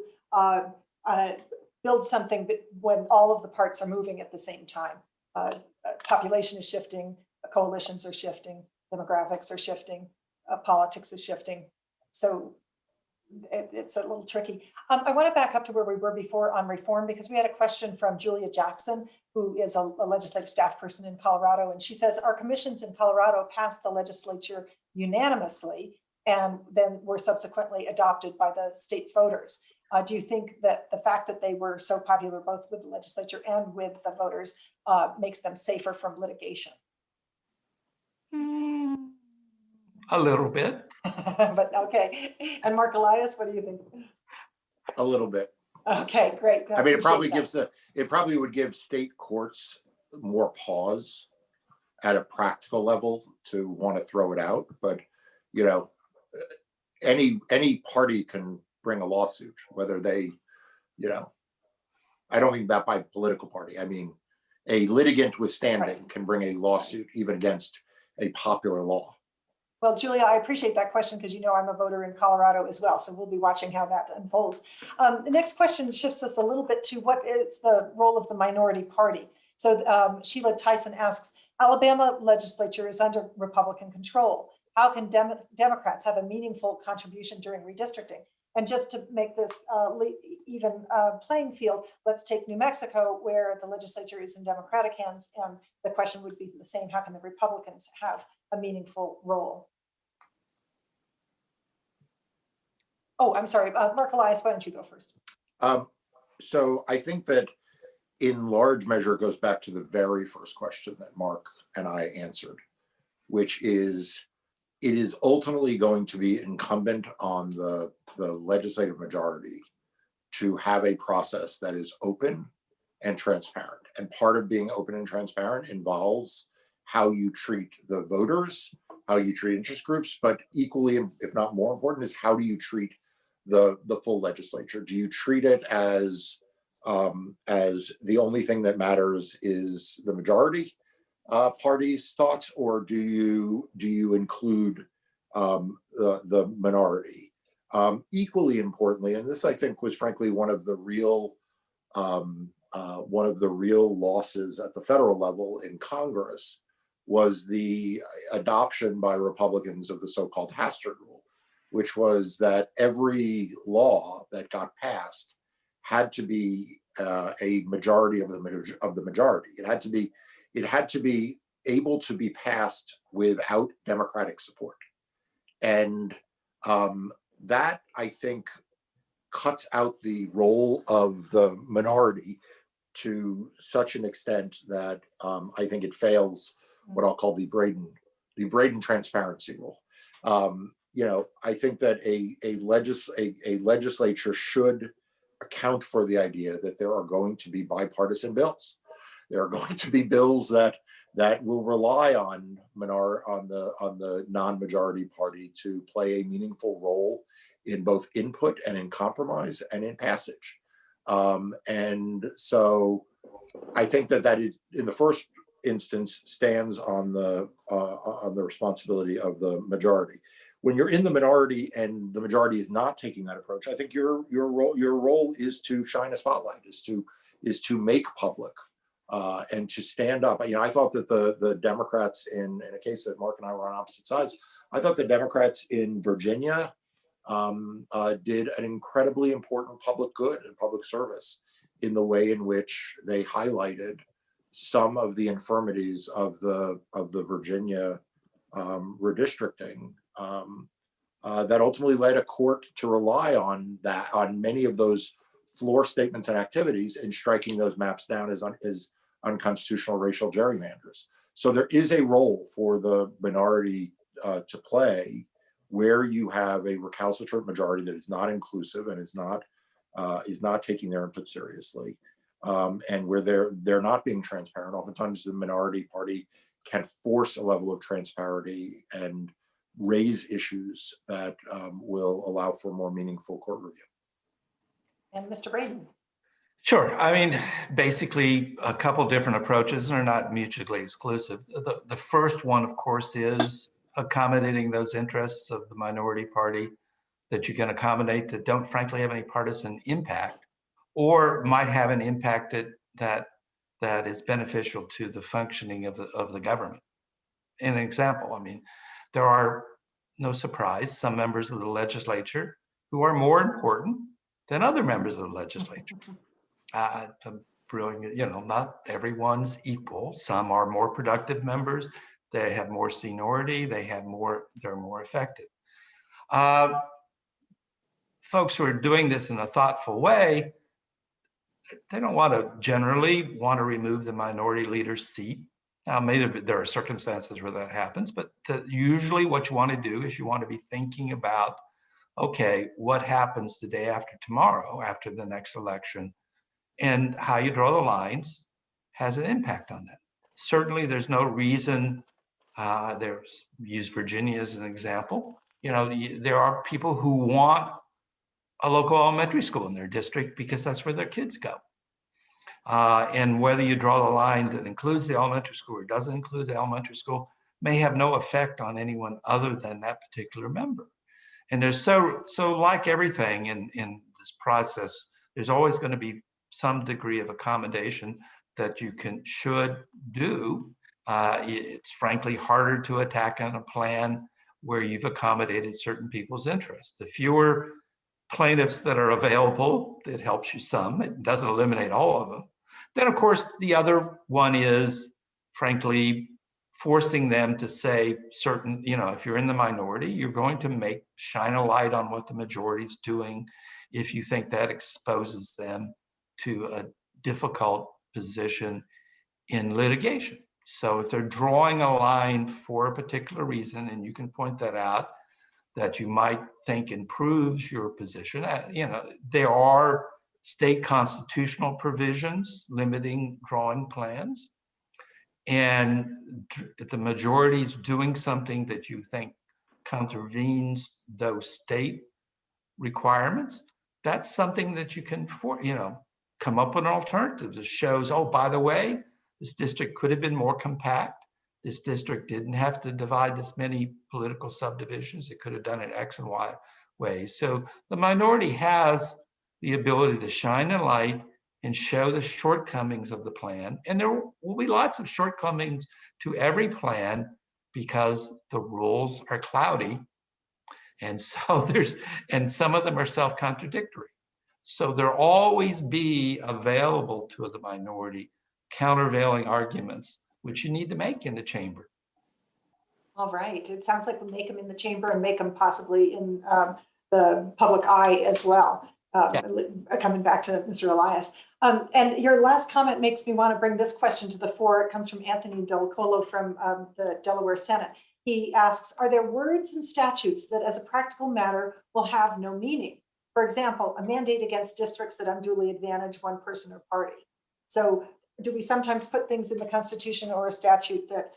build something when all of the parts are moving at the same time. Population is shifting, coalitions are shifting, demographics are shifting, politics is shifting. So it's a little tricky. I want to back up to where we were before on reform, because we had a question from Julia Jackson, who is a legislative staff person in Colorado. And she says, our commissions in Colorado passed the legislature unanimously and then were subsequently adopted by the state's voters. Do you think that the fact that they were so popular, both with the legislature and with the voters, makes them safer from litigation? A little bit. But okay. And Mark Elias, what do you think? A little bit. Okay, great. I mean, it probably would give state courts more pause at a practical level to want to throw it out. But, you know, any party can bring a lawsuit, whether they, you know, I don't mean that by political party. I mean, a litigant with standing can bring a lawsuit even against a popular law. Well, Julia, I appreciate that question because, you know, I'm a voter in Colorado as well. So we'll be watching how that unfolds. The next question shifts us a little bit to what is the role of the minority party. So Sheila Tyson asks, Alabama legislature is under Republican control. How can Democrats have a meaningful contribution during redistricting? And just to make this even playing field, let's take New Mexico, where the legislature is in Democratic hands. And the question would be the same. How can the Republicans have a meaningful role? Oh, I'm sorry, Mark Elias, why don't you go first? So I think that in large measure, it goes back to the very first question that Mark and I answered, which is, it is ultimately going to be incumbent on the legislative majority to have a process that is open and transparent. And part of being open and transparent involves how you treat the voters, how you treat interest groups, but equally, if not more important, is how do you treat the full legislature? Do you treat it as the only thing that matters is the majority party's thoughts, or do you include the minority? Equally importantly, and this I think was frankly one of the real losses at the federal level in Congress, was the adoption by Republicans of the so-called Hastert rule, which was that every law that got passed had to be a majority of the majority. It had to be able to be passed without Democratic support, and that I think cuts out the role of the minority to such an extent that I think it fails what I'll call the Braden transparency rule. You know, I think that a legislature should account for the idea that there are going to be bipartisan bills. There are going to be bills that will rely on the non-majority party to play a meaningful role in both input and in compromise and in passage. And so I think that is, in the first instance, stands on the responsibility of the majority. When you're in the minority and the majority is not taking that approach, I think your role is to shine a spotlight, is to make public and to stand up. You know, I thought that the Democrats in a case that Mark and I were on opposite sides, I thought the Democrats in Virginia did an incredibly important public good and public service in the way in which they highlighted some of the infirmities of the Virginia redistricting that ultimately led a court to rely on many of those floor statements and activities in striking those maps down as unconstitutional racial gerrymanders. So there is a role for the minority to play where you have a recalcitrant majority that is not inclusive and is not taking their input seriously, and where they're not being transparent. Oftentimes, the minority party can force a level of transparency and raise issues that will allow for more meaningful court review. And Mr. Braden. Sure. I mean, basically, a couple different approaches are not mutually exclusive. The first one, of course, is accommodating those interests of the minority party that you can accommodate that don't frankly have any partisan impact, or might have an impact that is beneficial to the functioning of the government. An example, I mean, there are, no surprise, some members of the legislature who are more important than other members of the legislature. Not everyone's equal. Some are more productive members. They have more seniority. They're more effective. Folks who are doing this in a thoughtful way, they don't generally want to remove the minority leader's seat. Now, maybe there are circumstances where that happens, but usually what you want to do is you want to be thinking about, okay, what happens the day after tomorrow, after the next election, and how you draw the lines has an impact on that. Certainly, there's no reason, use Virginia as an example. There are people who want a local elementary school in their district because that's where their kids go. And whether you draw the line that includes the elementary school or doesn't include the elementary school may have no effect on anyone other than that particular member. And there's so like everything in this process, there's always going to be some degree of accommodation that you should do. It's frankly harder to attack on a plan where you've accommodated certain people's interests. The fewer plaintiffs that are available, it helps you some. It doesn't eliminate all of them. Then, of course, the other one is, frankly, forcing them to say certain, if you're in the minority, you're going to shine a light on what the majority is doing if you think that exposes them to a difficult position in litigation. So if they're drawing a line for a particular reason, and you can point that out, that you might think improves your position, there are state constitutional provisions limiting drawing plans. And if the majority is doing something that you think contravenes those state requirements, that's something that you can, come up with an alternative that shows, oh, by the way, this district could have been more compact. This district didn't have to divide this many political subdivisions. It could have done it X and Y ways. So the minority has the ability to shine a light and show the shortcomings of the plan. And there will be lots of shortcomings to every plan because the rules are cloudy. And so some of them are self-contradictory. So there'll always be available to the minority countervailing arguments, which you need to make in the chamber. All right. It sounds like we make them in the chamber and make them possibly in the public eye as well. Coming back to Mr. Elias. And your last comment makes me want to bring this question to the fore. It comes from Anthony Delacolo from the Delaware Senate. He asks, are there words and statutes that as a practical matter will have no meaning? For example, a mandate against districts that unduly advantage one person or party. So do we sometimes put things in the Constitution or a statute that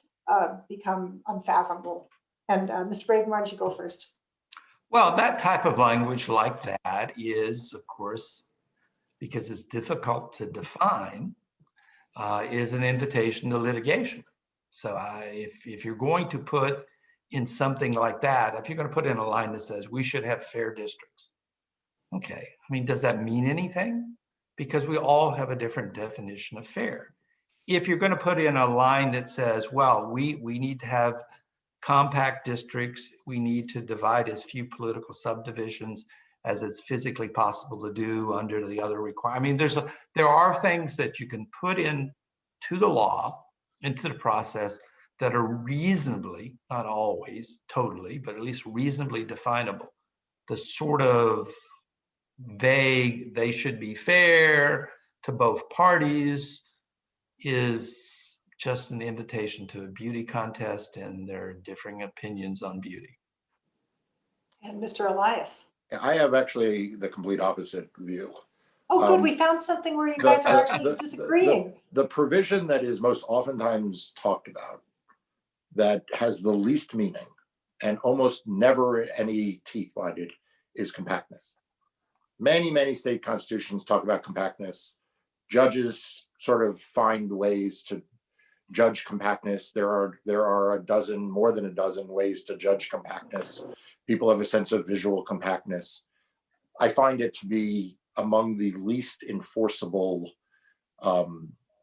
become unfathomable? And Mr. Braden, why don't you go first? Well, that type of language like that is, of course, because it's difficult to define, is an invitation to litigation. So if you're going to put in something like that, if you're going to put in a line that says we should have fair districts, okay, I mean, does that mean anything? Because we all have a different definition of fair. If you're going to put in a line that says, well, we need to have compact districts, we need to divide as few political subdivisions as it's physically possible to do under the other requirements. I mean, there are things that you can put in to the law, into the process, that are reasonably, not always totally, but at least reasonably definable. The sort of vague, they should be fair to both parties, is just an invitation to a beauty contest, and there are differing opinions on beauty. And Mr. Elias. I have actually the complete opposite view. Oh, good. We found something where you guys are actually disagreeing. The provision that is most oftentimes talked about, that has the least meaning and almost never any teeth behind it, is compactness. Many, many state constitutions talk about compactness. Judges sort of find ways to judge compactness. There are a dozen, more than a dozen ways to judge compactness. People have a sense of visual compactness. I find it to be among the least enforceable,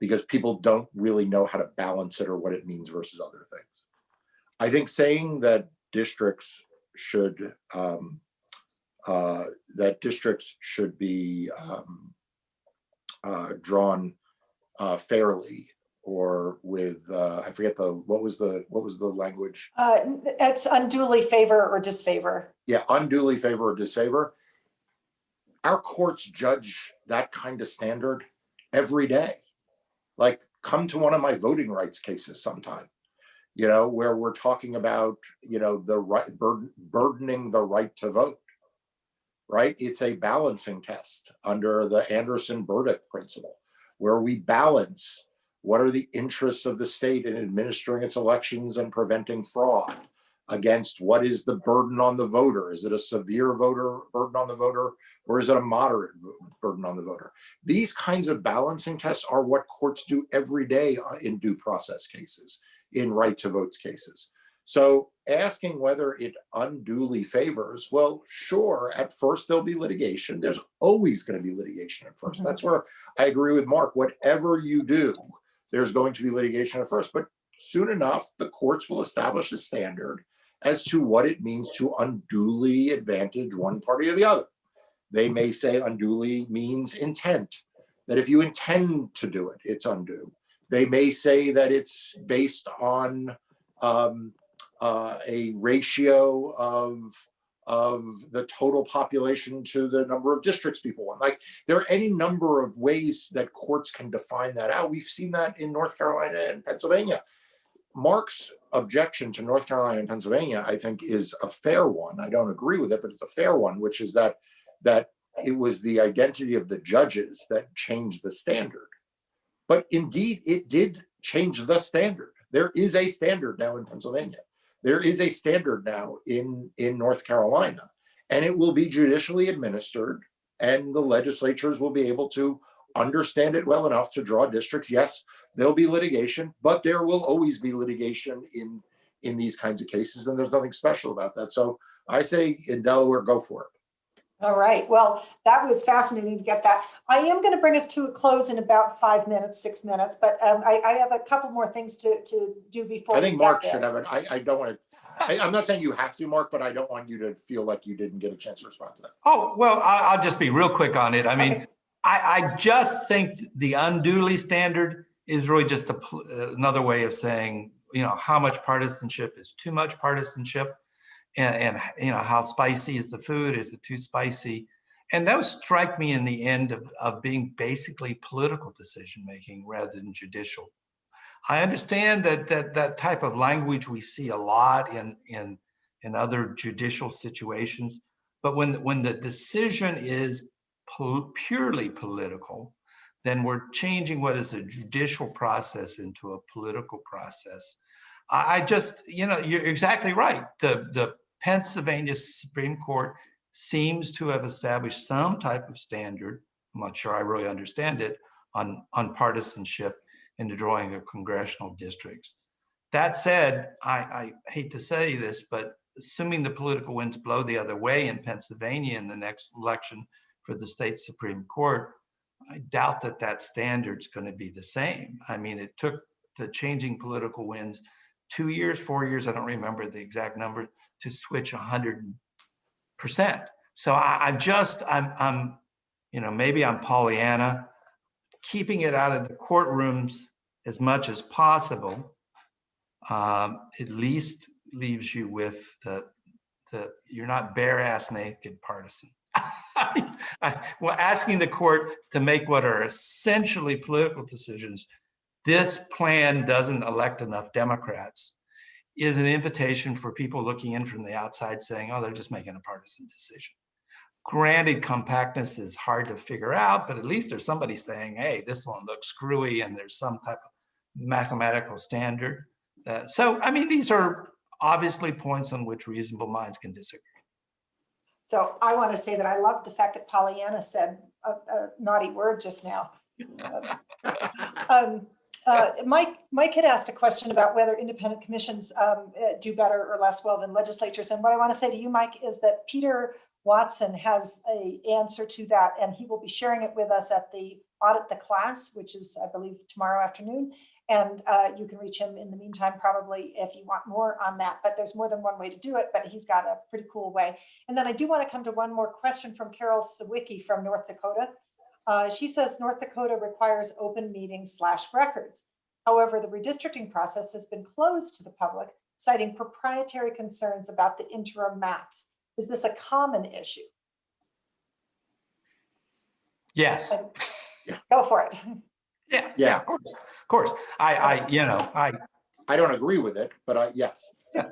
because people don't really know how to balance it or what it means versus other things. I think saying that districts should be drawn fairly, or with I forget what was the language? It's unduly favor or disfavor. Yeah, unduly favor or disfavor. Our courts judge that kind of standard every day. Like, come to one of my voting rights cases sometime, where we're talking about, the right, burdening the right to vote, right? It's a balancing test under the Anderson-Burdick principle, where we balance what are the interests of the state in administering its elections and preventing fraud against what is the burden on the voter. Is it a severe burden on the voter, or is it a moderate burden on the voter? These kinds of balancing tests are what courts do every day in due process cases, in right to vote cases. So asking whether it unduly favors, well, sure, at first there'll be litigation. There's always going to be litigation at first. That's where I agree with Mark. Whatever you do, there's going to be litigation at first, but soon enough, the courts will establish a standard as to what it means to unduly advantage one party or the other. They may say unduly means intent, that if you intend to do it, it's undue. They may say that it's based on a ratio of the total population to the number of districts people want. Like, there are any number of ways that courts can define that out. We've seen that in North Carolina and Pennsylvania. Mark's objection to North Carolina and Pennsylvania, I think, is a fair one. I don't agree with it, but it's a fair one, which is that it was the identity of the judges that changed the standard. But indeed, it did change the standard. There is a standard now in Pennsylvania. There is a standard now in North Carolina, and it will be judicially administered, and the legislatures will be able to understand it well enough to draw districts. Yes, there'll be litigation, but there will always be litigation in these kinds of cases, and there's nothing special about that. So I say in Delaware, go for it. All right. Well, that was fascinating to get that. I am going to bring us to a close in about 5 minutes, 6 minutes, but I have a couple more things to do before. I think Mark should have it. I don't want to. I'm not saying you have to, Mark, but I don't want you to feel like you didn't get a chance to respond to that. Oh, well, I'll just be real quick on it. I mean, I just think the unduly standard is really just another way of saying, how much partisanship is too much partisanship, and how spicy is the food? Is it too spicy? And those strike me in the end of being basically political decision-making rather than judicial. I understand that type of language we see a lot in other judicial situations, but when the decision is purely political, then we're changing what is a judicial process into a political process. I just, you're exactly right. The Pennsylvania Supreme Court seems to have established some type of standard. I'm not sure I really understand it on partisanship in the drawing of congressional districts. That said, I hate to say this, but assuming the political winds blow the other way in Pennsylvania in the next election for the state Supreme Court, I doubt that standard's going to be the same. I mean, it took the changing political winds 2 years, 4 years, I don't remember the exact number, to switch 100%. So I'm, maybe I'm Pollyanna, keeping it out of the courtrooms as much as possible, at least leaves you with you're not bare ass naked partisan. Well, asking the court to make what are essentially political decisions, this plan doesn't elect enough Democrats, is an invitation for people looking in from the outside saying, oh, they're just making a partisan decision. Granted, compactness is hard to figure out, but at least there's somebody saying, hey, this one looks screwy, and there's some type of mathematical standard. So, I mean, these are obviously points on which reasonable minds can disagree. So I want to say that I love the fact that Pollyanna said a naughty word just now. Mike had asked a question about whether independent commissions do better or less well than legislatures. And what I want to say to you, Mike, is that Peter Watson has an answer to that, and he will be sharing it with us at the Audit the Class, which is, I believe, tomorrow afternoon. And you can reach him in the meantime, probably, if you want more on that. But there's more than one way to do it, but he's got a pretty cool way. And then I do want to come to one more question from Carol Sawicki from North Dakota. She says North Dakota requires open meetings / records. However, the redistricting process has been closed to the public, citing proprietary concerns about the interim maps. Is this a common issue? Yes. Go for it. Yeah, of course. I don't agree with it, but yes. Yeah.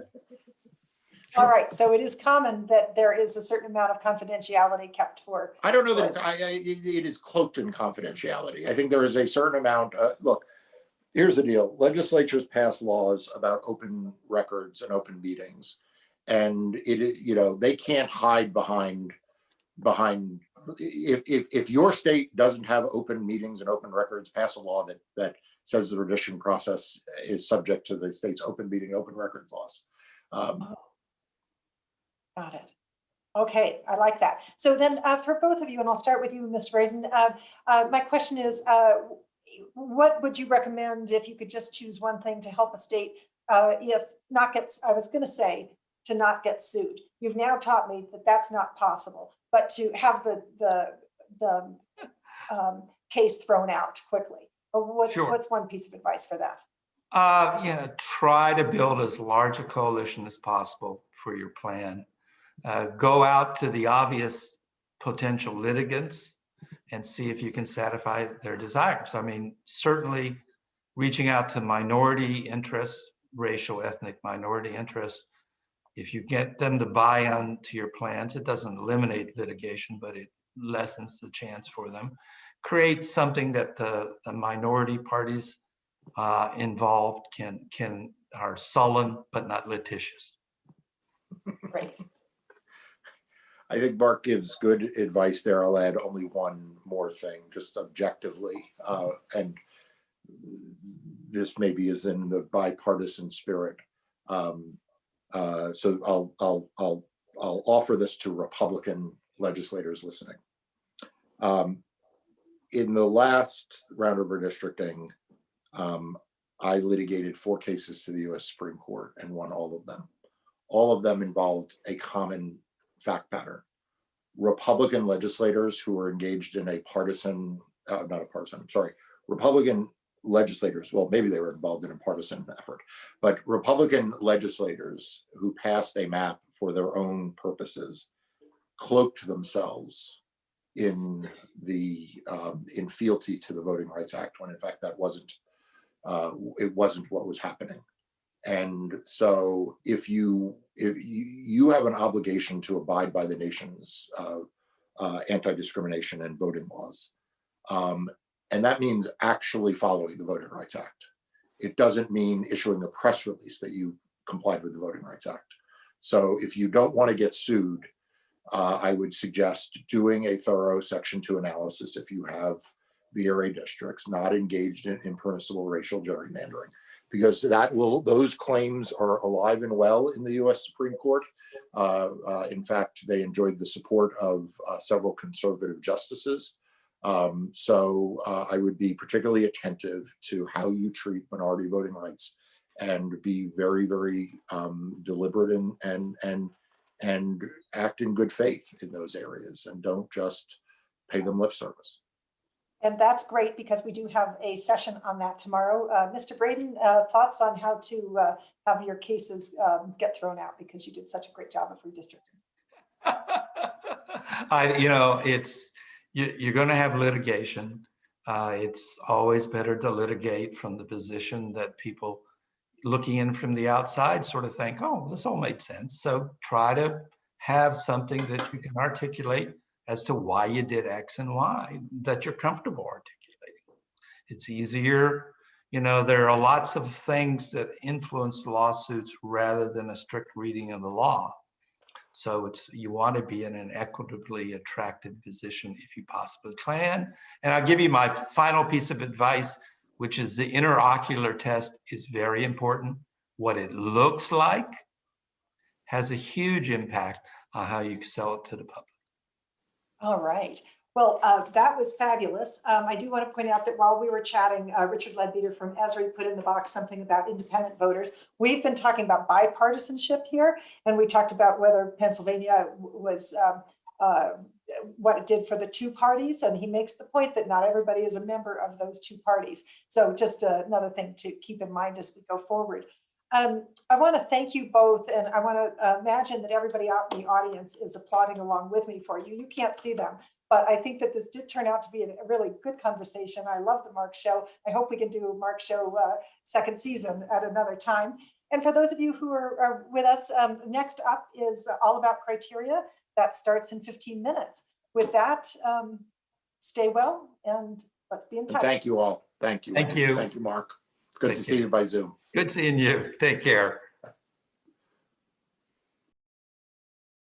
All right, so it is common that there is a certain amount of confidentiality kept for. I don't know that it is cloaked in confidentiality. I think there is a certain amount. Look, here's the deal: legislatures pass laws about open records and open meetings, and they can't hide behind. If your state doesn't have open meetings and open records, pass a law that says the redistricting process is subject to the state's open meeting, open records laws. Got it. Okay, I like that. So then for both of you, and I'll start with you, Mr. Braden, my question is, what would you recommend if you could just choose one thing to help a state if not get, I was going to say, to not get sued? You've now taught me that that's not possible, but to have the case thrown out quickly. What's one piece of advice for that? Try to build as large a coalition as possible for your plan. Go out to the obvious potential litigants and see if you can satisfy their desires. I mean, certainly reaching out to minority interests, racial, ethnic minority interests. If you get them to buy on to your plans, it doesn't eliminate litigation, but it lessens the chance for them. Create something that the minority parties involved are sullen but not litigious. Great. I think Mark gives good advice there. I'll add only one more thing, just objectively, and this maybe is in the bipartisan spirit. So I'll offer this to Republican legislators listening. In the last round of redistricting, I litigated 4 cases to the U.S. Supreme Court and won all of them. All of them involved a common fact pattern. Republican legislators who were engaged in a partisan, Republican legislators, well, maybe they were involved in a partisan effort, but Republican legislators who passed a map for their own purposes cloaked themselves in fealty to the Voting Rights Act, when in fact that wasn't what was happening. And so if you have an obligation to abide by the nation's anti-discrimination and voting laws, and that means actually following the Voting Rights Act. It doesn't mean issuing a press release that you complied with the Voting Rights Act. So if you don't want to get sued, I would suggest doing a thorough Section 2 analysis if you have VRA districts not engaged in impermissible racial gerrymandering, because those claims are alive and well in the U.S. Supreme Court. In fact, they enjoyed the support of several conservative justices. So I would be particularly attentive to how you treat minority voting rights and be very, very deliberate and act in good faith in those areas, and don't just pay them lip service. And that's great, because we do have a session on that tomorrow. Mr. Braden, thoughts on how to have your cases get thrown out, because you did such a great job of redistricting? You're going to have litigation. It's always better to litigate from the position that people looking in from the outside sort of think, oh, this all made sense. So try to have something that you can articulate as to why you did X and Y that you're comfortable articulating. It's easier. There are lots of things that influence lawsuits rather than a strict reading of the law. So you want to be in an equitably attractive position if you possibly can. And I'll give you my final piece of advice, which is the interocular test is very important. What it looks like has a huge impact on how you sell it to the public. All right. Well, that was fabulous. I do want to point out that while we were chatting, Richard Ledbeater from Esri put in the box something about independent voters. We've been talking about bipartisanship here, and we talked about whether Pennsylvania was what it did for the two parties. And he makes the point that not everybody is a member of those two parties. So just another thing to keep in mind as we go forward. I want to thank you both, and I want to imagine that everybody out in the audience is applauding along with me for you. You can't see them, but I think that this did turn out to be a really good conversation. I love the Mark Show. I hope we can do a Mark Show second season at another time. And for those of you who are with us, next up is All About Criteria. That starts in 15 minutes. With that, stay well, and let's be in touch. And thank you all. Thank you. Thank you. Thank you, Mark. It's good Take to care. see you by Zoom. Good seeing you. Take care.